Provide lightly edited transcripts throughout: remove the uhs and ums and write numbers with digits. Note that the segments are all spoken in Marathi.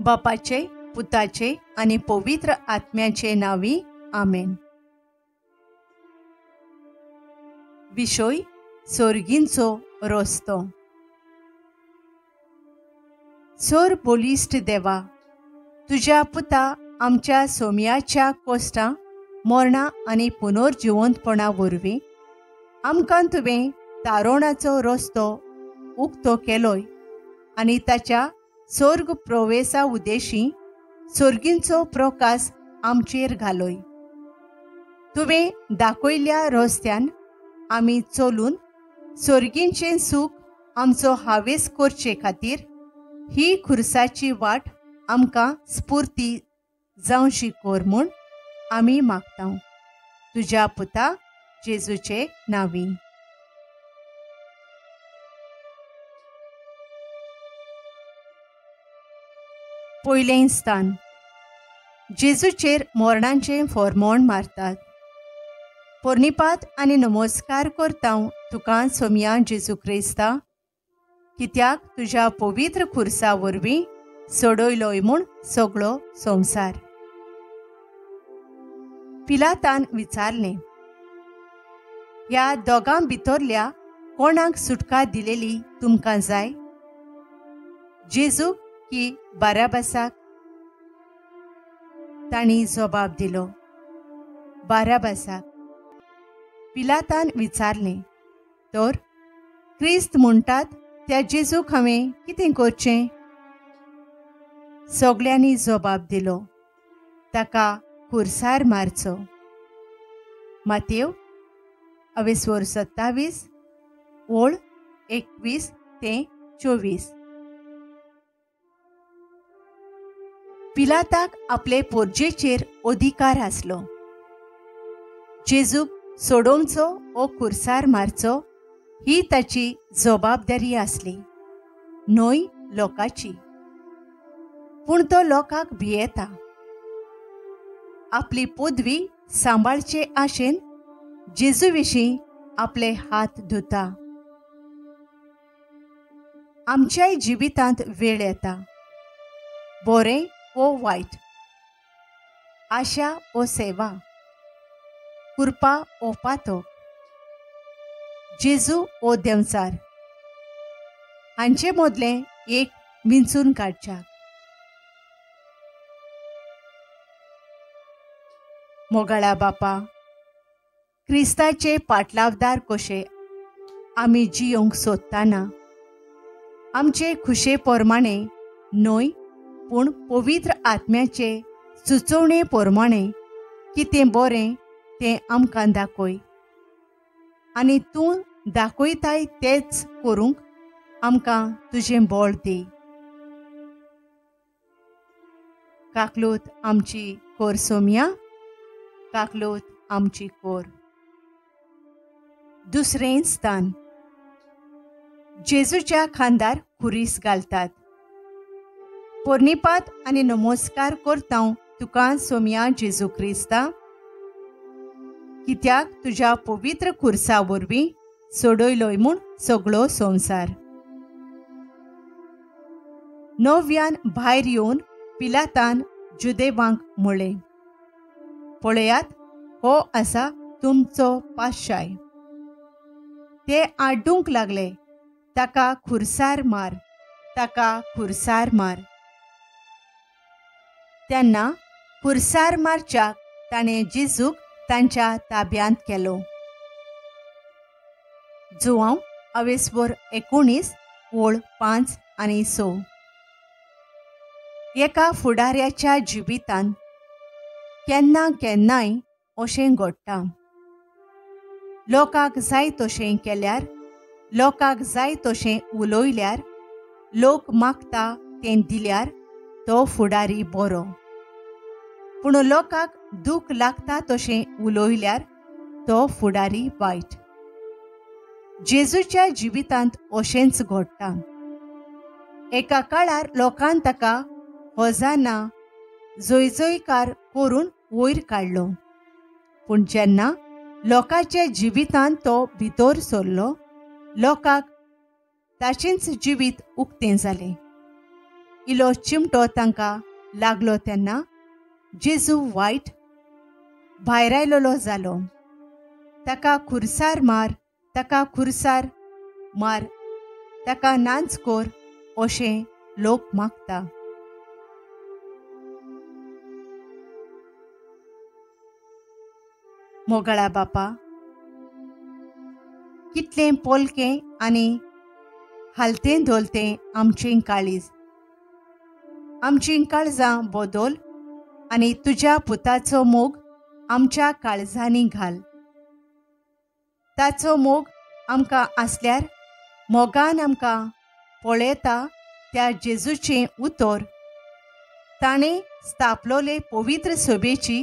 बापाचे, पुताचे आणि पवित्र आत्म्याचे नावी आमेन. विषय सोर्गींचो रस्तो. सोर बोलिस्ट देवा, तुझ्या पुता आमच्या सोम्याच्या कोस्टां, मरणा आणि पुनर्जिवंतपणा वरवीं आमकां तुवें तारोणाचो रस्तो उक्तो केलोय आनी ताच्या स्वर्ग प्रवेशा उद्देशी सोर्गींचो प्रकाश आमचेर घालोय. तुवें दाखयल्ल्या रस्त्यान आमी चलून सोर्गींचें सूख आमचो हावेस करचे खातीर ही खुर्साची वाट आमकां स्फूर्ती जावची कोर म्हूण आमी मागतां. तुज्या पुता जेजूचे नांवी. पयलें स्थान. जेजूचेर मोरणांचें फर्मोण मारतात. पोरनिपात आनी नमस्कार करता तुका सोम्या जेजू क्रिस्ता, कित्याक तुज्या पवित्र खुर्सा वरवीं सोडयलोय म्हूण सगळो संवसार. पिलातान विचारलें, ह्या दोगां भितरल्या कोणाक सुटका दिलेली तुमकां जाय, जेजूक की बाराबासाक? तांणी जबाब दिलो, बाराबासाक. पिलातान विचारलें, तर क्रिस्त म्हणटात त्या जेजूक हांवें कितें करचें? सगळ्यांनी जबाब दिलो, ताका खुर्सार मारचो. मातेव 27 ओळ 21 ते 24. पिलाताक आपले पोरजेचेर अधिकार आसलो. जेजूक सोडोवचो ओ खुर्सार मारचो ही ताची जबाबदारी आसली, न्हय लोकाची. पूण तो लोकाक भियेता. आपली पदवी सांबाळचे आशेन जेजू विशीं आपले हात धुता. आमच्याय जिवितांत वेळ येता, बरें ओ वायट, आशा ओ सेवा, कृपा ओ पातक, जेजू ओ देंवचार, हांचे मदलें एक विंचून काडच्याक. मोगाळा बापा, क्रिस्ताचे पाटलावदार कशे आमी जियोंक सोदताना आमचे खुशे पोरमाणें न्हय पूण पवित्र आत्म्याचे सुचोवणे पोरमाणें कितें बरें तें आमकां दाखय आनी तूं दाखयताय तेंच करूंक आमकां तुजें बळ दी. काकलूत आमची कोर सोम्या, काकलूत आमची कोर. दुसरें स्थान. जेजूच्या खांदार खुरीस घालतात. पोरनिपात आनी नमस्कार करता तुका सोम्या जेजू क्रिस्ता, कित्याक तुज्या पवित्र खुर्सा वरवीं सोडयलोय म्हूण सगळो संवसार. नव्यान भायर येवन पिलातान जुदेवांक म्हणलें, पळयात, हो आसा तुमचो पाशाय. ते आड्डूंक लागले, ताका खुर्सार मार, ताका खुर्सार मार. तेन्ना खुर्सार मारच्याक ताणें जेजूक तांच्या ताब्यांत केलो. जुआंव 19 ओळ 5 आनी 6. एका फुडाऱ्याच्या जिवितांत केन्ना केन्नाय अशें घडटा. लोकांक जाय तशें केल्यार, लोकांक जाय तशें उलयल्यार, लोक मागता तें दिल्यार तो फुडारी बरो. पूण लोकांक दूख लागता तशें उलयल्यार तो फुडारी वायट. जेजूच्या जिवितांत अशेंच घडटा. एका काळार लोकांन ताका होजाना जयजयकार करून वयर काडलो. पूण जेन्ना लोकांच्या जिवितांत तो भितर सरलो, लोकांक ताचेंच जिवीत उक्तें जालें. इलो चिमटो तांकां लागलो तेन्ना जेजू वायट भायर आयलोलो जालो. ताका खुर्सार मार, ताका खुर्सार मार, ताका नांच कोर अशें लोक मागता. मोगळा बापा, कितलें पोलकें आनी हालतें धोलतें आमचें काळीज. आमचीं काळजां बदल आनी तुज्या पुताचो मोग आमच्या काळजांनी घाल. ताचो मोग आमकां आसल्यार मोगान आमकां पळयता त्या जेजूचें उतर ताणें स्थापलोले पवित्र सभेची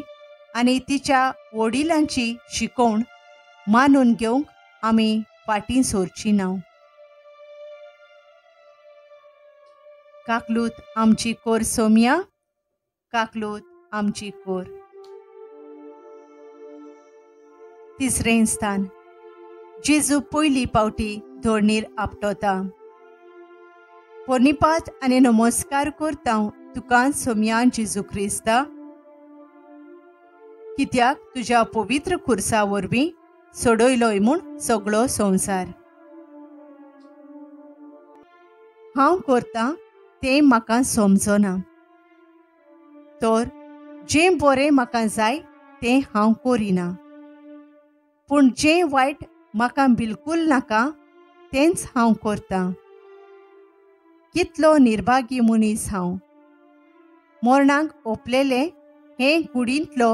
आनी तिच्या वडिलांची शिकोवण मानून घेवंक आमी फाटीं सोरचीं ना. काकलूत आमची कोर सोम्या, काकलूत आमची कोर. तिसरें स्थान. जेजू पयली पावटी धोरणीर आपटोता. पोरनिपात आनी नमस्कार करता तुका सोम्या जेजू क्रिस्ता, कित्याक तुज्या पवित्र खुर्सा वरवीं सोडयलोय म्हूण सगळो संवसार. हांव करतां तें म्हाका समजना, तर जें बरें म्हाका जाय तें हांव करिना, पूण जें वायट म्हाका बिलकूल नाका तेंच हांव करतां. कितलो निर्भागी मनीस हांव. मरणाक ओपलेले हे कुडींतलो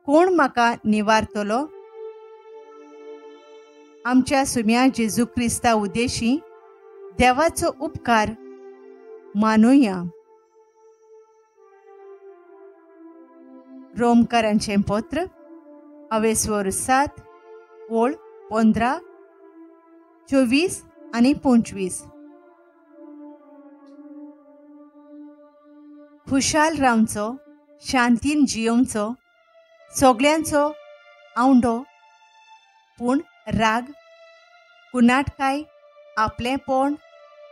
कोण म्हाका निवारतलो. आमच्या सुम्या जेजू क्रिस्ता उद्देशी देवाचो उपकार मानूया. रोमकारांचें पत्र 7 ओळ 15, 24 आनी 25. खुशाल रावचो, शांतीन जियोवचो, सगळ्यांचो आवंडो, पूण राग, कुनाटकाय, आपलेंपण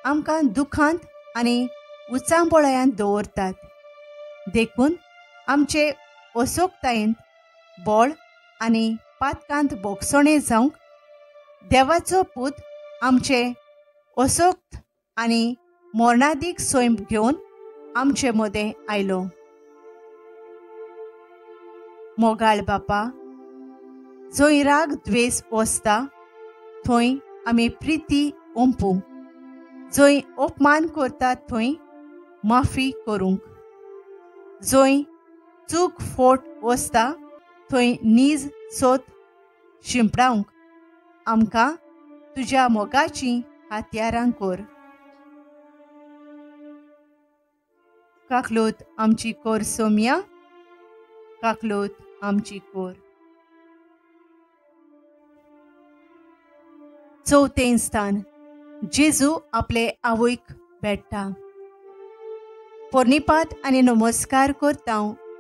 आमकां दुखांत आनी उचांबळ्यांत दवरतात. देखून आमचे असोकतायेंत बळ आनी पातकांत बोगसणे जावंक देवाचो पूत आमचे असोक्त आनी मरणादीक सैम घेवन आमचे मदें आयलो. मोगाळ बापा, जंय राग द्वेस वसता थंय आमी प्रिती ओंपू. जंय अपमान करतात थंय माफी करूंक. जंय चूक फोट वसता थंय नीज सोत शिंपडावंक आमकां तुज्या मोगाचीं हातयारां कर. काकलूत आमची कोर सोम्या, काकलूत आमची कोर. चवथें स्थान. जेजू आपले आवयक भेटता. पोरनिपात आनी नमस्कार करता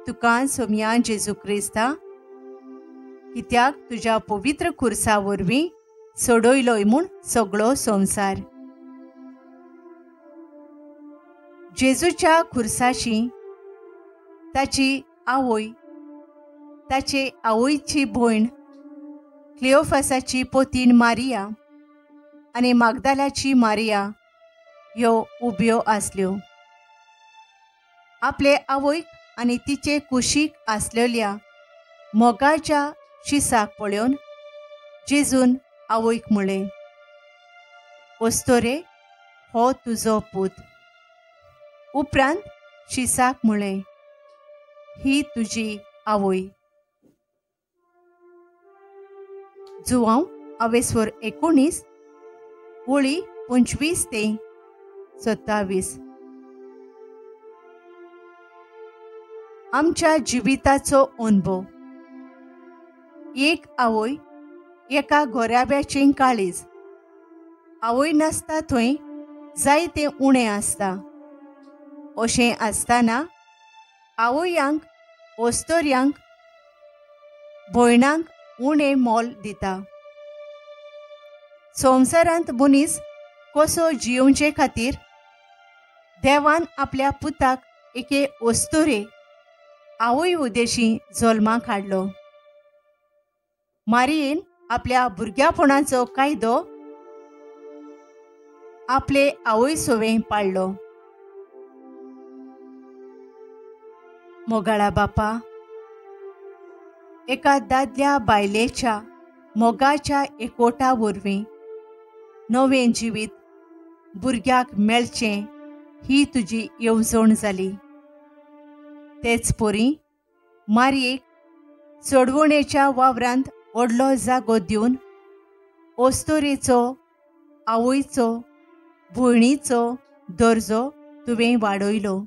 तुका सोम्या जेजू क्रिस्ता, कित्याक तुज्या पवित्र खुर्सा वरवीं सोडयलोय म्हूण सगळो संवसार. जेजूच्या खुर्साची ताची आवय, ताचे आवयची भयण क्लिओफासाची पोतीन मारिया आनी मागदालाची मारिया ह्यो उब्यो आसल्यो. आपले आवयक आनी तिचे कुशीक आसलेल्या मोगाच्या शिसाक पळोवन जेजून आवयक म्हणलें, ओस्तोरे, हो तुजो पूत. उपरांत शिसाक म्हणलें, ही तुजी आवय. जुवांव 19 ओळी 25 ते 27. आमच्या जिविताचो अनुभव. एक आवय, एका गोऱ्याब्याचें काळीज. आवय नासता थंय जायतें उणें आसता. अशें आसतना आवयांक, ओस्तोऱ्यांक, भयणांक उणें मोल दिता. संवसारांत मनीस कसो जियोवचे खातीर देवान आपल्या पुताक एके ओस्तोरे आवय उदेशी जल्माक हाडलो. मारयेन आपल्या भुरग्यापणाचो कायदो आपले आवय सोवें पाळलो. मोगाळा बापा, एका दादल्या बायलेच्या मोगाच्या एकोटा वरवीं नवें जिवीत भुरग्याक मेळचें ही तुजी येवजण जाली. तेच परी मारयेक सोडवणेच्या वावरांत व्हडलो जागो दिवन ओस्तोरेचो, आवयचो, भयणीचो दर्जो तुवें वाडयलो.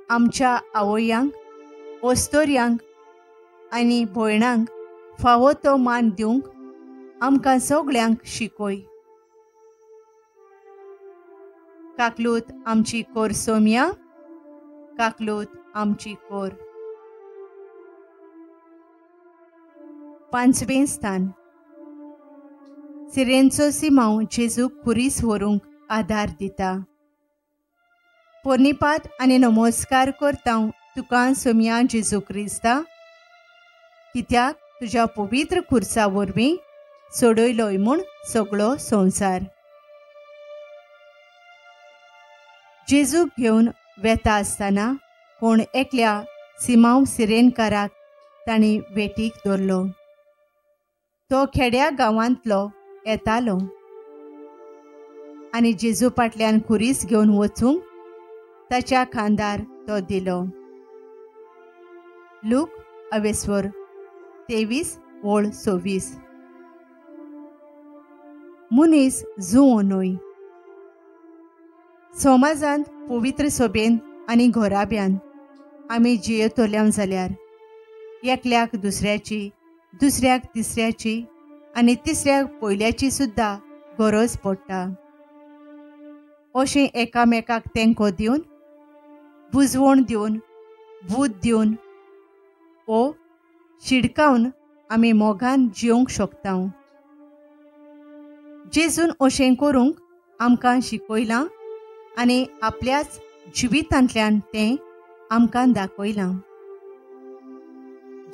आमच्या आवयांक, ओस्तोऱ्यांक आनी भयणांक फावो तो मान दिवंक आमकां सगळ्यांक शिकय. काकलूत आमची कोर सोम्या, काकलूत आमची कोर. 5वें स्थान. सिरेंचो सिमांव जेजूक कुरीस व्हरूंक आदार दिता. पोरनिपात आनी नमस्कार करता तुका सोम्या जेजू क्रिस्ता, कित्याक तुज्या पवित्र खुर्सा वरवीं सोडयलोय म्हूण सगळो संवसार. जेजूक घेवन वेता आसतना कोण एकल्या सिमांव सिरेनकाराक तांणी वेटीक दवरलो. तो खेड्या गांवांतलो येतालो आनी जेजू फाटल्यान खुरीस घेवन वचूंक ताच्या खांदार तो दिलो. लूक 23:23-26. मुनीस जुवो न्हय. समाजांत पवित्र सभेन आनी घोराब्यान आमी जियेतोल्या जाल्यार एकल्याक दुसऱ्याची, दुसऱ्याक तिसऱ्याची आनी तिसऱ्याक पयल्याची सुद्दां गरज पडटा. अशें एकामेकाक तेंको दिवन, बुजवण दिवन, बूद दिवन ओ शिडकावन आमी मोगान जिवंक शकता. जेजून अशें करूंक आमकां शिकयलां आनी आपल्याच जिवितांतल्यान तें आमकां दाखयलां.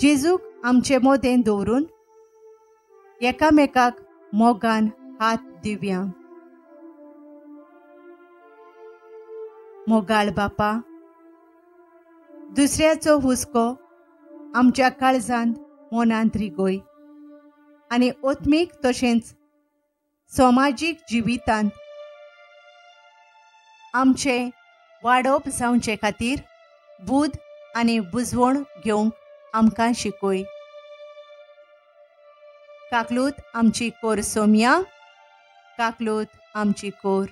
जेजूक आमचे मोदें दवरून एकामेकाक मोगान हात दिवया. मोगाळ बापा, दुसऱ्याचो हुस्को आमच्या काळजांत मनांत रिगोय आनी ओत्मीक तशेंच समाजीक जिवितांत आमचे वाडप जावचे खातीर बूद आनी बुजवण घेवंक आमकां शिकय. काकलूत आमची कोर सोम्या, काकलूत आमची कोर.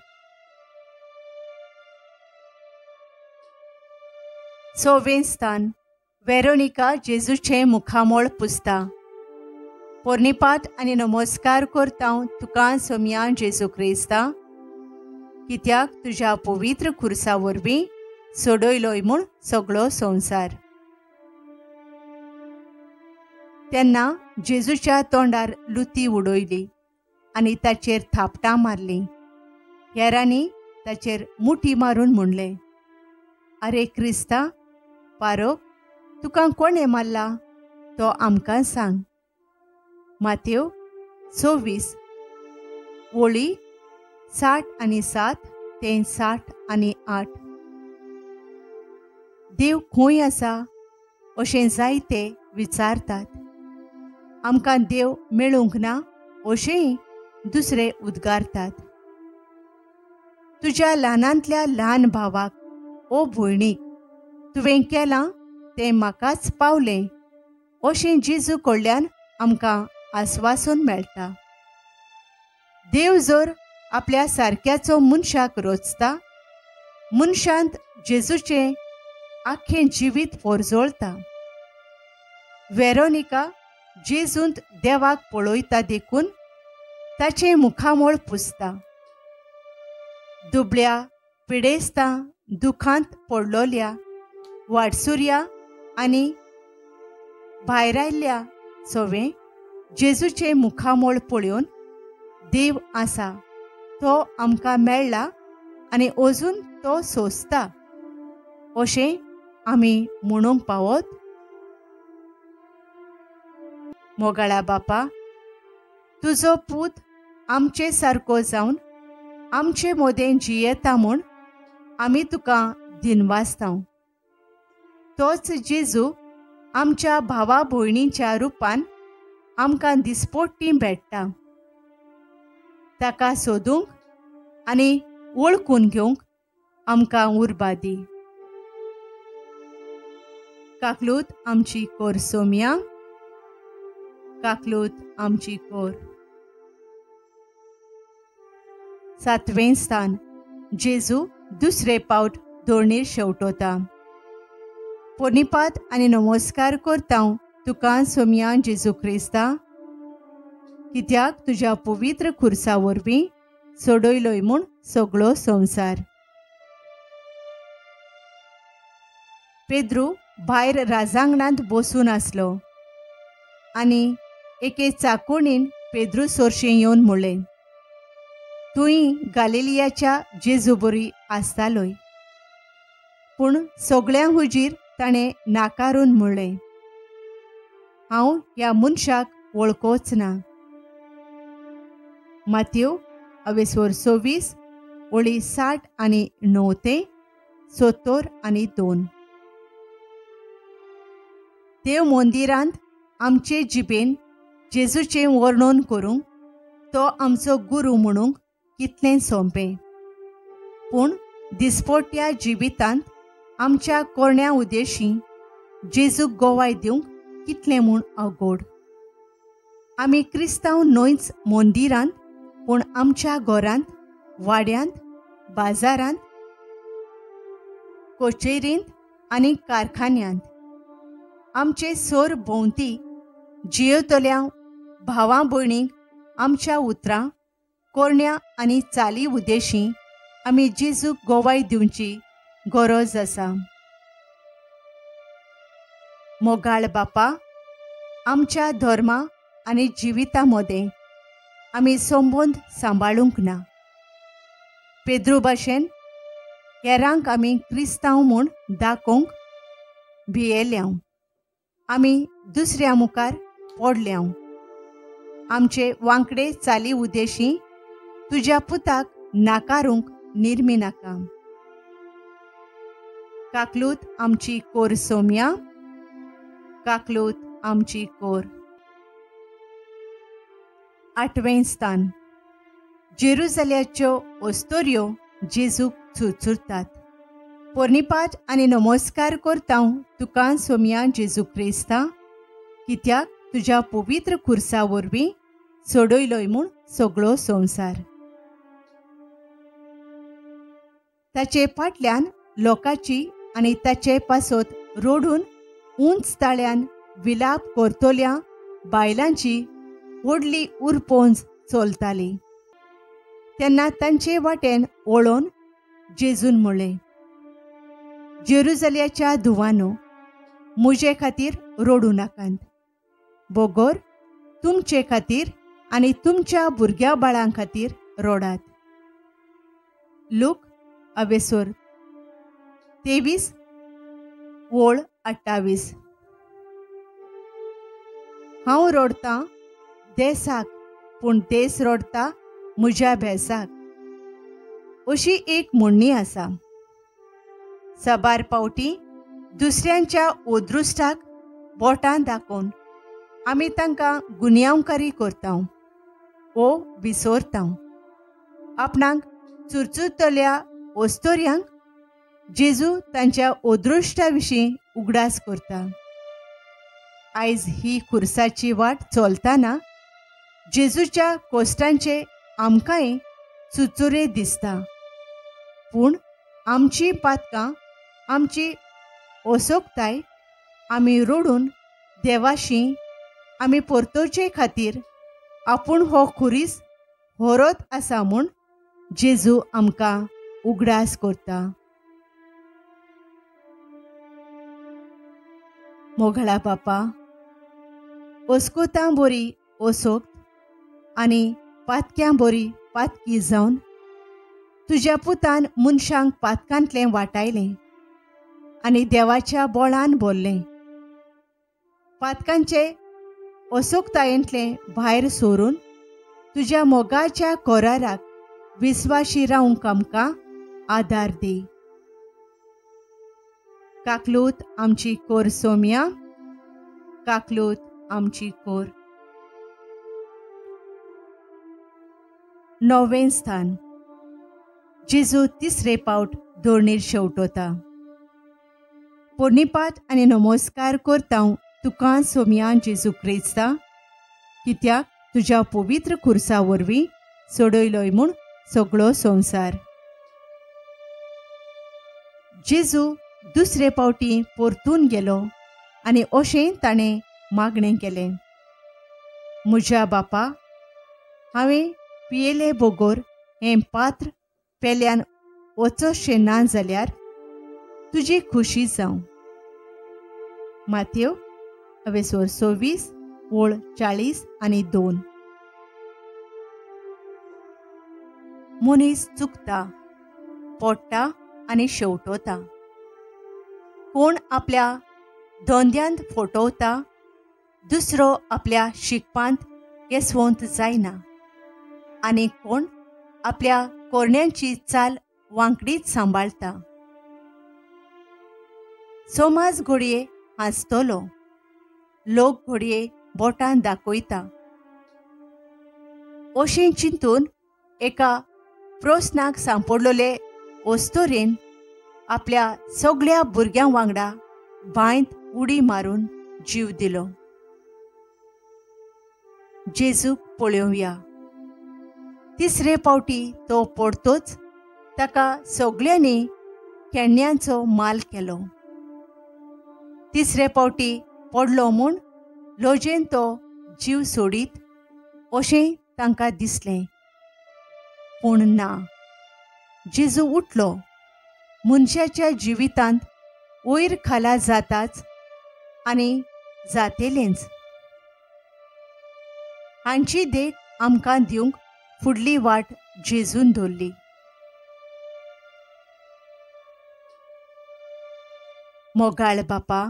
6वें स्थान. वेरोनिका जेजूचे मुखामोळ पुसता. पोरनिपात आनी नमस्कार करता तुका सोम्या जेजू क्रिस्ता, कित्याक तुज्या पवित्र खुर्सा वरवीं सोडयलोय म्हूण सगळो संवसार. तेन्ना जेजूच्या तोंडार लुती उडयली आनी ताचेर थापटां मारलीं. हेरांनी ताचेर मुठी मारून म्हणलें, आरे क्रिस्ता, पारोक, तुका कोणें मारला तो आमकां सांग. मातेव 26 वळी 67 ते 68. देव खंय आसा अशें जायते विचारतात. आमकां देव मेळूंक ना अशेंय दुसरे उद्गारतात. तुज्या ल्हानांतल्या ल्हान भावाक ओ भयणीक तुवें केलां तें म्हाकाच पावलें अशें जेजू कडल्यान आमकां आस्वासन मेळटा. देव जर आपल्या सारक्याचो मनशाक रोचता, मनशांत जेजूचें आख्खें जिवीत पोरजोळता. वेरोनिका जेजूंत देवाक पळयता देखून ताचें मुखामोळ पुसता. दुबळ्या, पिडेस्तां, दुखांत पडलोल्या, वाडसुऱ्या आनी भायर आयिल्ल्या सोवें जेजूचें मुखामोळ पळोवन देव आसा तो आमकां मेळ्ळा आनी अजून तो सोंसता अशें आमी म्हणूंक पावत. मोगाळा बापा, तुजो पूत आमचे सारको जावन आमचे मोदें जियेता म्हूण आमी तुका दिनवासतांव. तोच जेजू आमच्या भावा भयणींच्या रुपान आमकां दिसपट्टी भेटता. ताका सोदूंक आनी वळखून घेवंक आमकां उर्बा दी. काकलूत आमची कोर सोम्या, काकलूत आमची कोर. 7वें स्थान. जेजू दुसरे पावट दोळणीर शेवटोता. पोरनिपात आनी नमस्कार करतां तुका सोम्या जेजू क्रिस्ता, कित्याक तुज्या पवित्र खुर्सा वरवीं सोडयलोय म्हूण सगळो संवसार. पेद्रू भायर राजांगणांत बसून आसलो आनी एके चाकोणीन पेद्रू सोरशें येवन म्हणलें, तुंय गालिलियाच्या जेजू बरी आसतालोय. पूण सगळ्यां हुजीर ताणें नाकारून म्हणलें, हांव ह्या मनशाक वळखोच ना. मातयेव 26 ओळी 60 आनी 9 ते 70 आनी 2. देव मंदिरांत आमचे जिबेन जेजूचें वर्णन करूंक तो आमचो गुरू म्हणूंक कितलें सोंपें. पूण दिसपट्ट्या जिवितांत आमच्या कोण्या उद्देशीं जेजूक गोवाय दिवंक कितलें म्हूण अवघड. आमी क्रिस्तांव न्हयच मंदिरांत, पूण आमच्या घरांत, वाड्यांत, बाजारांत, कोचेरींत आनी कारखान्यांत आमचे सोर भोंवती जियेतल्या भावां भयणींक आमच्या उतरां, कोरण्या आनी चाली उद्देशीं आमी जेजूक गोवाय दिवची गरज आसा. मोगाळ बापा, आमच्या धर्मा आनी जिविता मदें आमी संबंद सांबाळूंक ना. पेद्रू भाशेन हेरांक आमी क्रिस्तांव म्हूण दाखोवंक भियेल्यां. आमी दुसऱ्या मुखार पडल्यां. आमचे वांकडे चाली उद्देशीं तुज्या पुताक नाकारूंक निर्मी नाका. काकलूत आमची कोर सोम्या, काकलूत आमची कोर. 8वें स्थान. जेरुसल्याच्यो ओस्तोऱ्यो जेजूक चुरचुरतात. पोरनिपात आनी नमस्कार करतां तुका सोम्या जेजू क्रिस्ता, कित्याक तुज्या पवित्र खुर्सा वरवीं सोडयलोय म्हूण सगळो संवसार. ताचे फाटल्यान लोकाची आनी ताचे पासत रोडून उंच ताळ्यान विलाप करतल्या बायलांची व्हडली उरपोंज चलताली. तेन्ना तांचे वाटेन वळोन जेजून म्हणलें, जेरुसल्याच्या धुवानो, म्हजे खातीर रोडू नाकांत. बोगोर तुमचे खातीर आनी तुमच्या भुरग्या बाळां खातीर रोडात. लूक 23 ओळ 28. हांव रोडतां देसाक, पूण देस रोडता म्हज्या भेसाक. अशी एक म्हणणी आसा. सबार पावटी दुसऱ्यांच्या ओदृश्टाक बोटां दाखोवन आमी तांकां गुन्यांवकारी करतां वो विसरतां. आपणाक चुरचुरतल्या ओस्तोऱ्यांक जेजू तांच्या ओदृश्टा विशीं उगडास करता. आयज ही खुर्साची वाट चलतना जेजूच्या कोश्टांचे आमकांय चुचुरे दिसता. पूण आमची पातकां, आमची ओसोकताय आमी रोडून देवाशी आमी परतोवचे खातीर आपूण हो खुरीस व्हरत आसा म्हूण जेजू आमकां उगडास करता. मोगाळा बापा, ओस्कोतां बरी ओसोक्त आनी पातक्यां बरी पातकी जावन तुज्या पुतान मनशांक पातकांतलें वाटायलें आनी देवाच्या बोळान बोल्लें. पातकांचे असोकतायेंतलें भायर सोरून तुज्या मोगाच्या कोराराक विस्वाशी रावंक आमकां आदार दी. काकलूत आमची कोर सोम्या, काकलूत आमची कोर. 9वें स्थान. जेजू तिसरे पावट दोरणीर शेवटोता. पोरनिपात आनी नमस्कार करता तुका सोम्या जेजू क्रिस्ता, कित्याक तुज्या पवित्र खुर्सा वरवीं सोडयलोय म्हूण सगळो संवसार. जेजू दुसरे पावटी परतून गेलो आनी अशें ताणें मागणें केलें. म्हज्या बापा, हांवें पियेले बोगोर हें पात्र पेल्यान वचोशें ना जाल्यार तुजी खुशी जावं. माथ्यो 26:40-42. मनीस चुकता, पडटा आनी शेवटोता. कोण आपल्या धंद्यांत फटोवता, दुसरो आपल्या शिकपांत येसवंत जायना, आनी कोण आपल्या कोरण्यांची चाल वांकडीच सांबाळटा. समाज घडये हांसतलो, लोक घडये बोटान दाखयता. अशें चिंतून एका प्रस्नाक सांपडलोले ओस्तोरेन आपल्या सगळ्या भुरग्यां वांगडा बांयत उडी मारून जीव दिलो. जेजूक पळोवया. तिसरे पावटी तो पडतोच ताका सगळ्यांनी केण्यांचो माल केलो. तिसरे पावटी पडलो म्हूण लोजेन तो जीव सोडीत अशें तांकां दिसलें. पूण ना, जेजू उठलो. मनशाच्या जिवितांत वयर खाला जाताच आनी जातेलेंच. हांची देख आमकां दिवंक फुडली वाट जेजून धरली. मोगाळ बापा,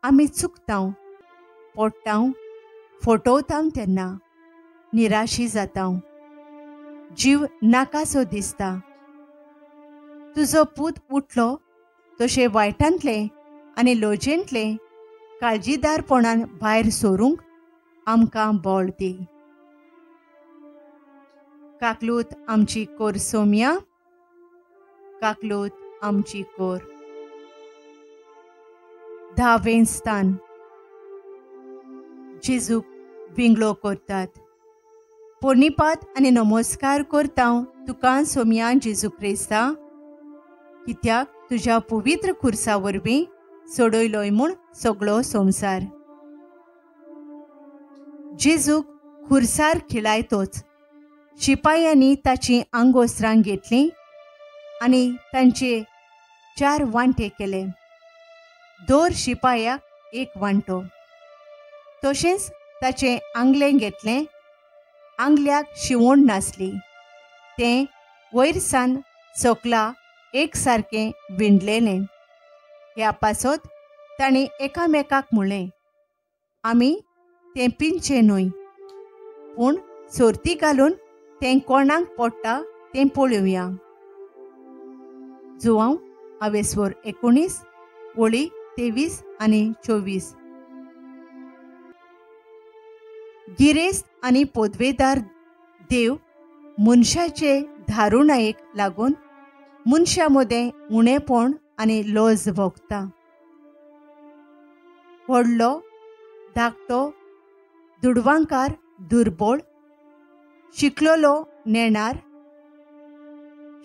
आमी चुकतांव, पडटांव, फटोवतांव तेन्ना निराशी जातांव. जीव नाकासो दिसता. तुजो पूत उठलो तशें वायटांतले आनी लोजेंतले काळजीदारपणान भायर सोरूंक आमकां बळ दी. काकलूत आमची कोर सोम्या, काकलूत आमची कोर. 10वें स्थान. जेजूक विंगळो करतात. पोरनिपात आनी नमस्कार करता तुका सोम्या जेजू क्रिस्ता, कित्याक तुज्या पवित्र खुर्सा वरवीं सोडयलोय म्हूण सगळो संवसार. जेजूक खुर्सार खिळायतोच शिपायांनी ताची आंगोस्त्रां घेतलीं आनी तांचे 4 वांटे केले. 2 शिपायाक 1 वांटो. तशेंच ताचें आंगलें घेतलें. आंगल्याक शिवण नासली. तें वयर सकला एक सारकें विणलेलें. ह्या पासत तांणी एकामेकाक म्हणलें, आमी तें पिंचे न्हय, पूण सोरती घालून तें कोणाक पडटा तें पळोवया. जुवांव 19:23-24. गिरेस्त आनी पोदवेदार देव मनशाचे धारुणायेक लागून मनशा मदें उणेपण आनी लज भोगता. व्हडलो, धाकटो, दुडवांकार, दुर्बळ, शिकलोलो, नेणार,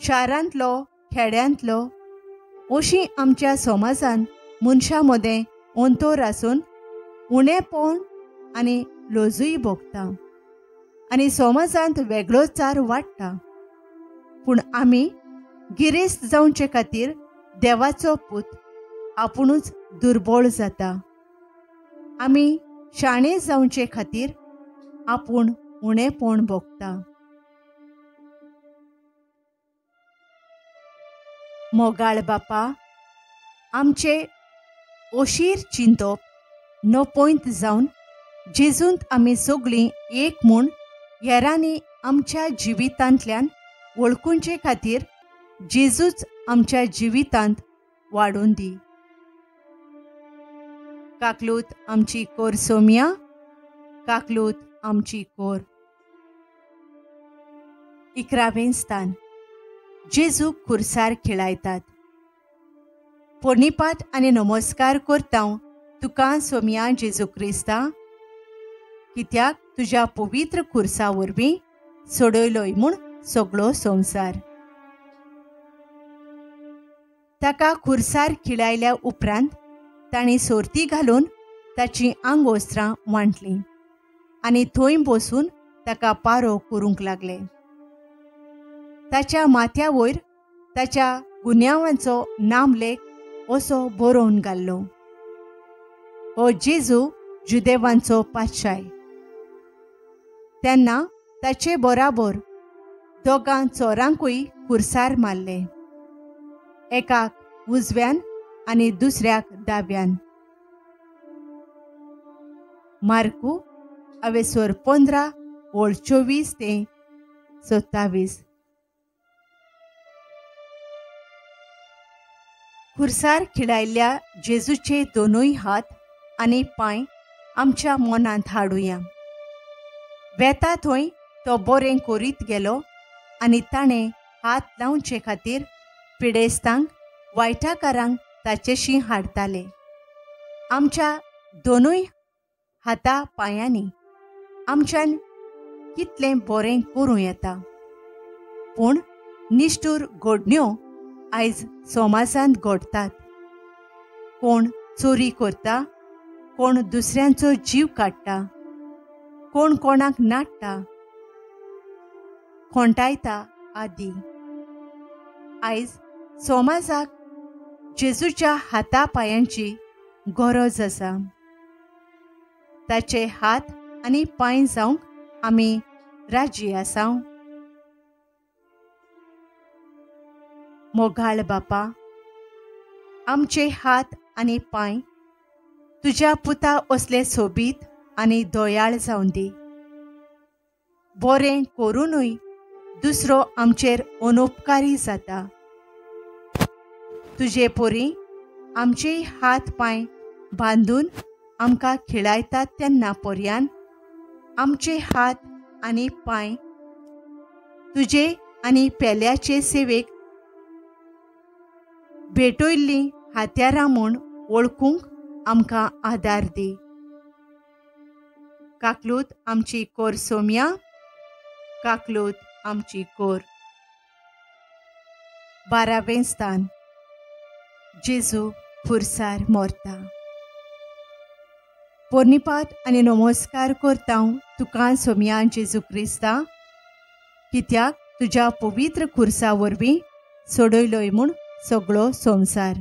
शारांतलो, खेड्यांतलो, अशीं आमच्या समाजान मनशा मदें अंतर आसून उणेपण आनी लजूय भोगता आनी समाजांत वेगळोचार वाडटा. पूण आमी गिरेस्त जावचे खातीर देवाचो पूत आपुणूच दुर्बळ जाता. आमी शाणे जावचे खातीर आपूण उणेपण भोगता. मोगाळ बापा, आमचे ओशीर चिंतप नपयत जावन जेजूंत आमी सगळीं एक म्हूण हेरांनी आमच्या जिवितांतल्यान वळखुचे खातीर जेजूच आमच्या जिवितांत वाडून दी. काकलूत आमची कोर सोम्या, काकलूत आमची कोर. 11वें स्थान. जेजू खुर्सार खेळायतात. पोर्णिपात आनी नमस्कार करता तुका सोम्या जेजू क्रिस्ता, कित्याक तुज्या पवित्र खुर्सा वरवीं सोडयलोय म्हूण सगळो संवसार. ताका खुर्सार खिळायल्या उपरांत तांणी सोरती घालून ताची आंगवस्त्रां वांटलीं आनी थंय बसून ताका पारो करूंक लागले. ताच्या माथ्या वयर ताच्या गुन्यांवांचो नामलेख असो बरोवन घाल्लो: हो जेजू जुदेवांचो पातशाय. तेन्ना ताचे बराबर दोगां चोरांकूय खुर्सार मारले, एकाक उजव्यान आनी दुसऱ्याक दाव्यान. मार्कू 15:24-27. खुर्सार खिळायल्ल्या जेजूचे दोनूय हात आनी पांय आमच्या मनांत हाडुया. वेता थंय तो बरें करीत गेलो आनी ताणें हात लावचे खातीर पिडेस्तांक वायटाकारांक ताचेशी हाडटाले. आमच्या दोनूय हाता पांयांनी आमच्यान कितलें बरें करूं येता. पूण निश्ठूर घडण्यो आयज समाजांत घडटात. कोण चोरी करता, कोण दुसऱ्यांचो जीव काडटा, कोण कोणाक नाडटा, खोंटायता आदी. आयज समाजाक जेजूच्या हाता पांयांची गरज आसा. ताचे हात आनी पांय जावंक आमी राजी आसां. मोगाळ बापा, आमचे हात आनी पांय तुज्या पुता असले सोबीत आनी दोयाळ जावन दी. बरें करूनय दुसरो आमचेर अनउपकारी जाता. तुजे पोरी आमचे हात पांय बांदून आमकां खिळायतात तेन्ना पर्यान आमचे हात आनी पांय तुजे आनी पेल्याचे सेवेक भेटयल्लीं हात्यारां म्हूण वळखूंक आमकां आदार दी. काकलूत आमची कोर सोम्या, काकलूत आमची कोर. 12वें स्थान. जेजू खुर्सार मोरता. पोर्णिपात आनी नमस्कार करता तुका सोम्या जेजू क्रिस्ता, कित्याक तुज्या पवित्र खुर्सा वरवीं सोडयलोय म्हूण सगळो संवसार.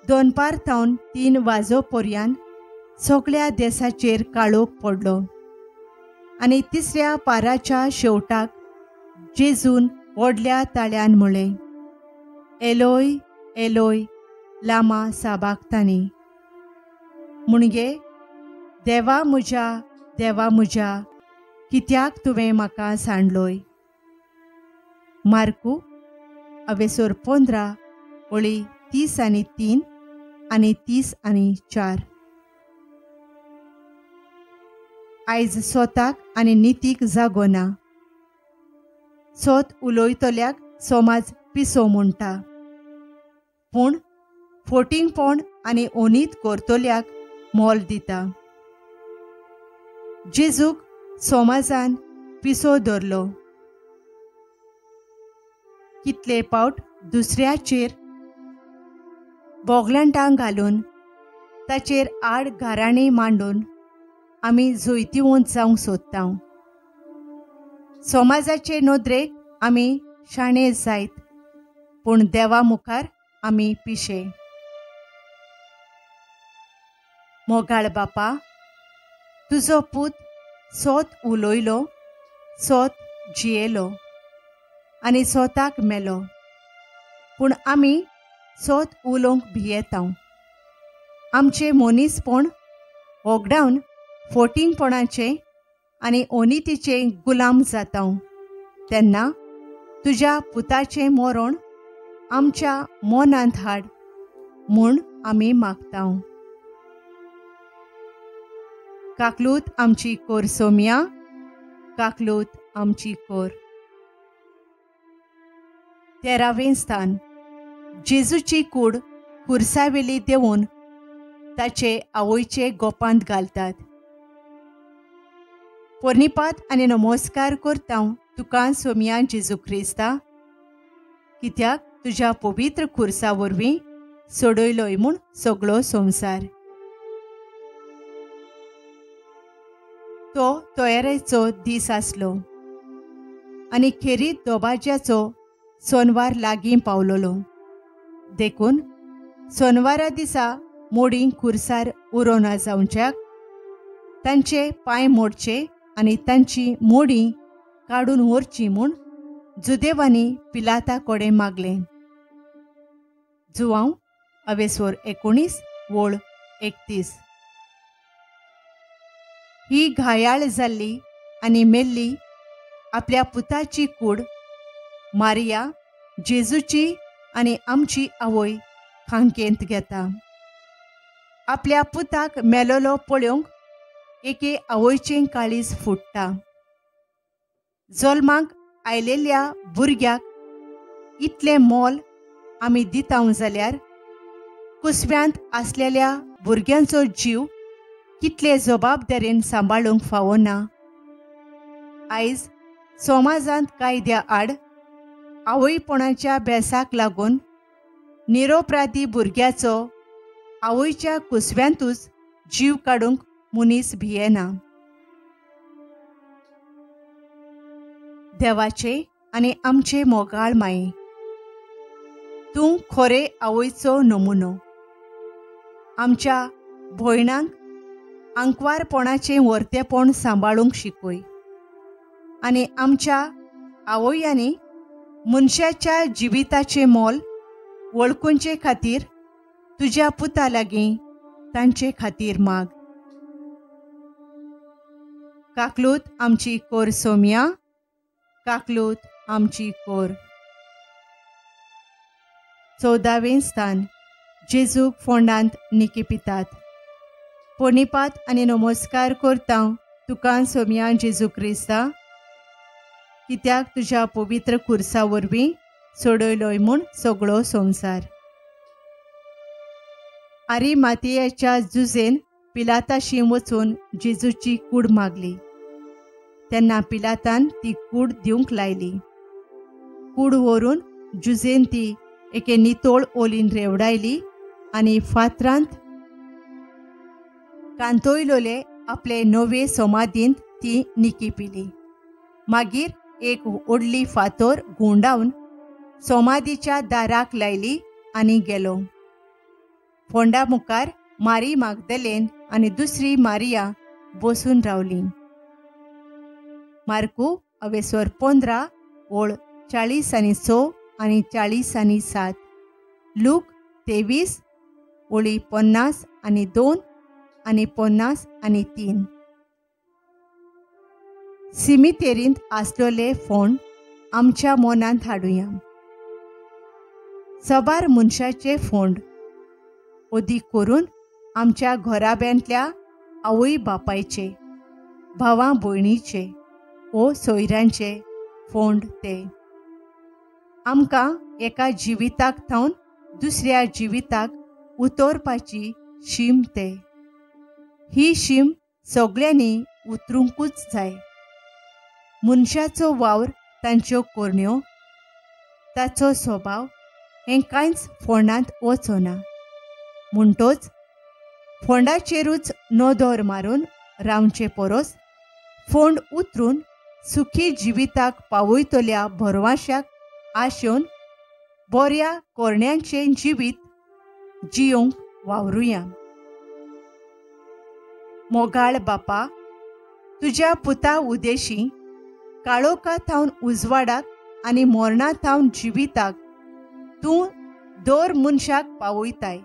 दोनपार थावन 3 वाजो पर्यान सगळ्या देशाचेर काळोख पडलो आनी तिसऱ्या पाराच्या शेवटाक जेजून व्हडल्या ताळ्यान म्हळें: एलोय एलोय लामा साबाक्तानी. म्हणजे देवा म्हज्या कित्याक तुवें म्हाका सांडलोय. मार्कू 15:30-3 आनी 30-4. आयज सोताक आनी नितीक जागो ना. सोत उलोयतल्याक समाज पिसो म्हणटा, पूण फोटिंगपण आनी ओनीत करतल्याक मोल दिता. जेजूक समाजान पिसो धरलो. कितले पावट दुसऱ्याचेर बोगलांटां घालून ताचेर आड घाराणें मांडून आमी जैतिवंत जावंक सोदता. समाजाचे नदरेक आमी शाणे जायत, पूण देवा मुखार आमी पिशे. मोगाळ बापा, तुजो पूत सोत उलोयलो, सोत जियेलो आनी सोताक मेलो, पूण आमी सोत उलोवंक भियेतांव. आमचे मनीसपण होगडावन फोटिंगपणाचे आनी ओनितीचे गुलाम जातांव. तेन्ना तुज्या पुताचें मरण आमच्या मोनांत हाड म्हूण आमी मागतांव. काकलूत आमची कोर सोम्या, काकलूत आमची कोर. 13वें स्थान. जेजूची कूड खुर्सावेली देऊन ताचे आवयचे गोपांत घालतात. पोरनिपात आनी नमस्कार करतांव तुका सोम्या जेजू क्रिस्ता, कित्याक तुज्या पवित्र खुर्सा वरवीं सोडयलोय म्हूण सगळो संवसार. तो तोयरेचो दीस आसलो आनी खेरीत दोबाज्याचो सोनवार लागीं पावलोलो. देखून सोनवारा दिसा मोडीं खुर्सार उरोना जावच्याक तांचे पांय मोडचे आनी तांची मोडीं काडून व्हरची म्हूण जुदेवांनी पिलाता कोडे मागलें. जुवांव 19 वोळ 31. ही घायाळ जाल्ली आनी मेल्ली आपल्या पुताची कूड मारिया जेजूची आनी आमची आवय खांकेंत घेता. आपल्या पुताक मेलोलो पळोवंक एके आवयचें काळीज फुट्टा. जल्माक आयलेल्या भुरग्याक इतलें मोल आमी दितांव जाल्यार कुसव्यांत आसलेल्या भुरग्यांचो जीव कितले जबाबदारेन सांबाळूंक फावो ना. आयज समाजांत कायद्या आड आवयपणाच्या बेसाक लागून निरोप्रादी भुरग्याचो आवयच्या कुसव्यांतूच जीव काडूंक मनीस भियेना. देवाचे आनी आमचे मोगाळ माये, तूं खोरे आवयचो नमुनो. आमच्या भयणांक आंकवारपणाचें वर्तेपण सांबाळूंक शिकय आनी आमच्या आवयांनी मनशाच्या जिविताचें मोल वळखुचे खातीर तुज्या पुता लागीं तांचे खातीर माग. काकलूत आमची कोर सोम्या, काकलूत आमची कोर. 14वें स्थान. जेजूक फोंडांत निकिपितात. पोरनिपात आनी नमस्कार करतांव तुका सोम्या जेजू क्रिस्ता, कित्याक तुज्या पवित्र खुर्सा वरवीं सोडयलोय म्हूण सगळो संवसार. आरिमातियाच्या जुजेन पिलाताशी वचून जेजूची कूड मागली. तेन्ना पिलातान ती कूड दिवंक लायली. कूड व्हरून जुजेन ती एके नितोळ ओलीन रेवडायली आनी फातरांत कांतोयलोले आपले नवे समाधींत ती निकिपिली. मागीर एक व्हडली फातर गुंडावन समाधीच्या दाराक लायली आनी गेलो. फोंडा मुखार मारी मागदलेन आनी दुसरी मारिया बसून रावली. मार्कू 15 वोळ 40 आनी 40 लूक 23 वोळी 50 आनी 50 सिमितेरींत आसलोले फोंड आमच्या मोनांत हाडुया. सबार मनशाचे फोंड, ओदी करून आमच्या घोराब्यांतल्या आवय बापायचे, भावां भयणीचे ओ सोयऱ्यांचे फोंड ते. आमकां एका जिविताक थावन दुसऱ्या जिविताक उतोरपाची शीम ते. ही शीम सगळ्यांनी उतरूंकूच जाय. मनशाचो वावर, तांच्यो कोरण्यो, ताचो स्वभाव हें कांयच फोंडांत वचना. म्हणटोच फोंडाचेरूच नदर मारून रावचे परस फोंड उतरून सुखी जिविताक पावयतल्या भरवशाक आशेवन बऱ्या कोरण्यांचें जिवीत जियोंक वावरुया. मोगाळ बापा, तुज्या पुता उदेशी काळोखांत थावन उजवाडाक आनी मोरणांत थावन जिविताक तूं दोर मनशाक पावयताय.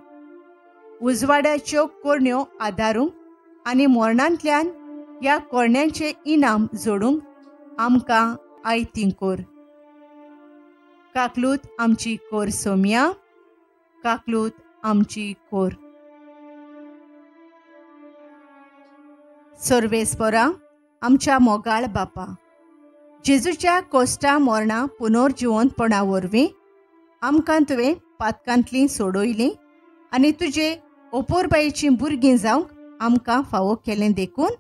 उजवाड्याच्यो कोरण्यो आदारूंक आनी मोरणांतल्यान ह्या कोरण्यांचें इनाम जोडूंक आमकां आयतीं कोर. काकलूत आमची कोर सोम्या, काकलूत आमची कोर. सर्वेस्परा आमच्या मोगाळ बापा, जेजूच्या कोश्टा मोरणा पुनर्जिवंतपणा वरवीं आमकां तुवें पातकांतलीं सोडयलीं आनी तुजे ओपोरबायेचीं भुरगीं जावंक आमकां फावो केलें देखून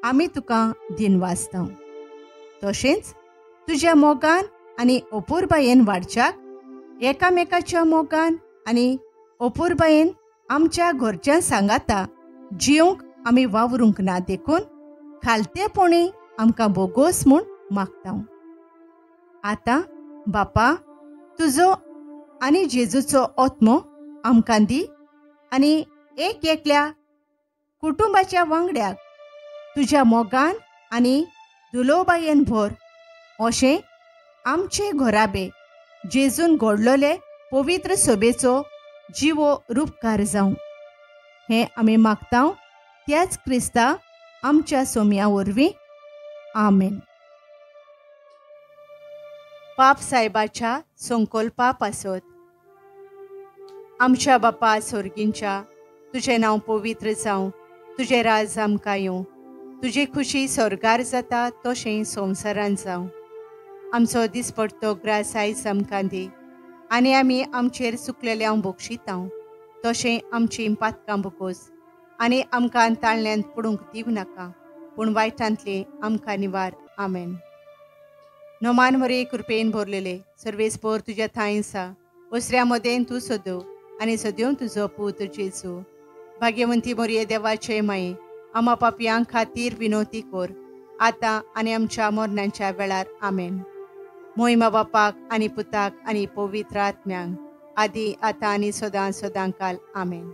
आमी तुका दिनवासतां. तशेंच तुज्या मोगान आनी ओपोरबायेन वाडच्याक एकामेकाच्या मोगान आनी ओपोरबायेन आमच्या घरच्यां सांगाता जिवंक आमी वावरूंक ना देखून खालतेपणी आमकां बोगोस म्हूण मागतां. आतां बापा, तुजो आनी जेजूचो आत्मो आमकां दी आनी एक एकल्या कुटुंबाच्या वांगड्याक तुज्या मोगान आनी दुलोबायेन भर, अशें आमचे घोराबे जेजून घडलोले पवित्र सभेचो जिवो रूपकार जावं. हें आमी मागतां त्याच क्रिस्ता आमच्या सोम्या वरवीं. आमेन. पाप सायबाच्या संकल्पा पासत. आमच्या बापा स्वर्गींच्या, तुजें नांव पवित्र जावं, तुजें राज आमकां येवं, तुजी खुशी स्वर्गार जाता तशें संवसारांत जावं. आमचो दिसपडटो ग्रास आयज आमकां दी आनी आमी आमचेर चुकलेल्यांक बक्षितां तशें आमचीं पातकां बकोस आनी आमकां ताळण्यांत पडूंक दिवं नाका, पूण वायटांतले आमकां निवार. आमेन. नोमान मरे कृपेन भरलेले सर्वेस्पर तुज्या थंय आसा, ओसऱ्या मदें तूं सोदो आनी सोद्यो तुजो पूत जेजू. भाग्यवंती मोरये देवाचे माये, आमा पापयां खातीर विनोती कोर, आतां आनी आमच्या मरणाच्या वेळार. आमेन. मोहिमा बापाक आनी पुताक आनी पवित्र आत्म्यांक, आदी आतां आनी सदां सदां काल. आमेन.